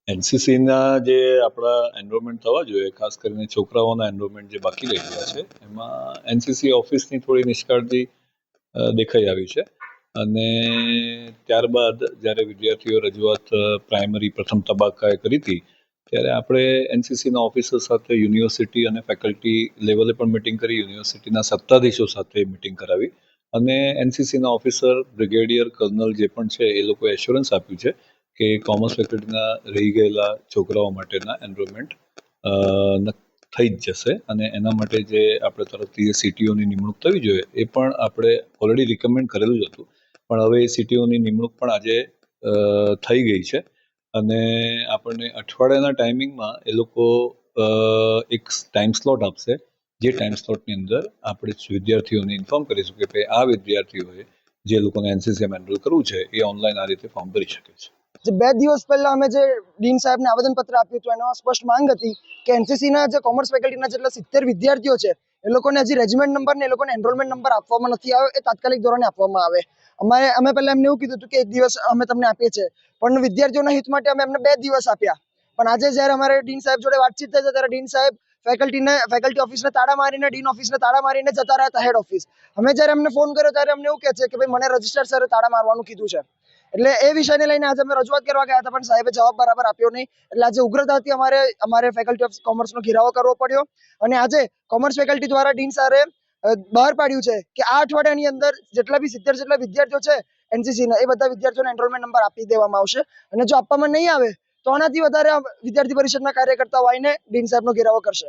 એનસીસીના જે આપણા એનરોલમેન્ટ થવા જોઈએ, ખાસ કરીને છોકરાઓના એનરોલમેન્ટ જે બાકી રહી ગયા છે, એમાં એનસીસી ઓફિસની થોડી નિષ્કાળજી દેખાઈ આવી છે. અને ત્યારબાદ જ્યારે વિદ્યાર્થીઓ રજૂઆત પ્રાઇમરી પ્રથમ તબક્કાએ કરી હતી, ત્યારે આપણે એનસીસીના ઓફિસર સાથે યુનિવર્સિટી અને ફેકલ્ટી લેવલે પણ મિટિંગ કરી, યુનિવર્સિટીના સત્તાધીશો સાથે મિટિંગ કરાવી અને એનસીસીના ઓફિસર, બ્રિગેડિયર, કર્નલ જે પણ છે એ લોકોએ એશ્યોરન્સ આપ્યું છે કે કોમર્સ ફેકલ્ટીના રહી ગયેલા છોકરાઓ માટેના એનરોલમેન્ટ થઈ જ જશે. અને એના માટે જે આપણે તરફથી જે સીટીઓની નિમણૂક થવી જોઈએ એ પણ આપણે ઓલરેડી રિકમેન્ડ કરેલું જ હતું, પણ હવે એ સીટીઓની નિમણૂક પણ આજે થઈ ગઈ છે. અને આપણને અઠવાડિયાના ટાઈમિંગમાં એ લોકો એક ટાઈમ સ્લોટ આપશે, જે ટાઈમ સ્લોટની અંદર આપણે વિદ્યાર્થીઓને ઇન્ફોર્મ કરીશું કે ભાઈ આ વિદ્યાર્થીઓએ જે લોકોને એનસીસીમાં એનરોલ કરવું છે એ ઓનલાઈન આ રીતે ફોર્મ ભરી શકે છે. જે 2 દિવસ પહેલા અમે જે ડીન સાહેબને આવેદનપત્ર આપ્યું હતું એમાં સ્પષ્ટ માંગ હતી કે એનસીસીના જે કોમર્સ ફેકલ્ટીના જેટલા 70 વિદ્યાર્થીઓ છે એ લોકોને હજી રેજિમેન્ટ નંબર ને એ લોકોને એનરોલમેન્ટ નંબર આપવામાં નથી આવ્યો, એ તાત્કાલિક ધોરણે આપવામાં આવે. અમે પહેલા એમને એવું કીધું હતું કે 1 દિવસ અમે તમને આપીએ છીએ, પણ વિદ્યાર્થીઓના હિત માટે અમે એમને 2 દિવસ આપ્યા. પણ આજે જ્યારે અમારે ડીન સાહેબ જોડે વાતચીત થઈ ત્યારે ડીન સાહેબ ફેકલ્ટી ઓફિસને તાળા મારીને, ડીન ઓફિસને તાળા મારીને જતા રહ્યા હતા હેડ ઓફિસ. અમે જ્યારે એમને ફોન કર્યો ત્યારે અમને એવું કહે છે કે ભાઈ મને રજિસ્ટ્રાર સરે તાળા મારવાનું કીધું છે. એટલે એ વિષયને લઈને આજે અમે રજૂઆત કરવા ગયા હતા, પણ સાહેબે જવાબ બરાબર આપ્યો નહીં. એટલે આજે ઉગ્રતાથી અમારે ફેકલ્ટી ઓફ કોમર્સનો ઘેરાવો કરવો પડ્યો. અને આજે કોમર્સ ફેકલ્ટી દ્વારા ડીન સારે બહાર પાડ્યું છે કે આ અઠવાડિયાની અંદર જેટલા બી 70 જેટલા વિદ્યાર્થીઓ છે એનસીસીના, એ બધા વિદ્યાર્થીઓને એનરોલમેન્ટ નંબર આપી દેવામાં આવશે. અને જો આપવામાં નહીં આવે તો આનાથી વધારે વિદ્યાર્થી પરિષદના કાર્યકર્તાઓ આવીને ડીન સાહેબનો ઘેરાવો કરશે.